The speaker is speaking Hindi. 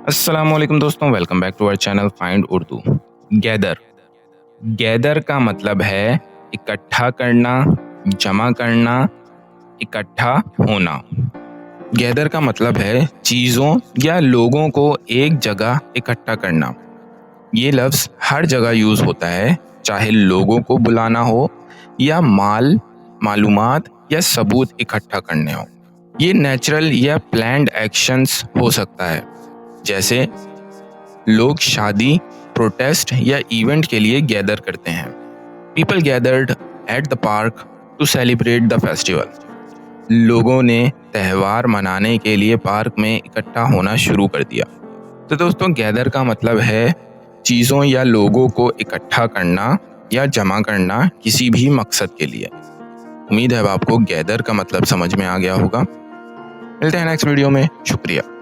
अस्सलाम वालेकुम दोस्तों, welcome back to our channel find Urdu. Gather gather का मतलब है इकट्ठा करना, जमा करना, इकट्ठा होना। गैदर का मतलब है चीज़ों या लोगों को एक जगह इकट्ठा करना। ये लफ्ज़ हर जगह यूज़ होता है, चाहे लोगों को बुलाना हो या मालूमात या सबूत इकट्ठा करने हो। ये नेचुरल या प्लान्ड एक्शंस हो सकता है, जैसे लोग शादी, प्रोटेस्ट या इवेंट के लिए गैदर करते हैं। People gathered at the park to celebrate the festival. लोगों ने त्यौहार मनाने के लिए पार्क में इकट्ठा होना शुरू कर दिया। तो दोस्तों, गैदर का मतलब है चीज़ों या लोगों को इकट्ठा करना या जमा करना किसी भी मकसद के लिए। उम्मीद है अब आपको गैदर का मतलब समझ में आ गया होगा। मिलते हैं नेक्स्ट वीडियो में। शुक्रिया।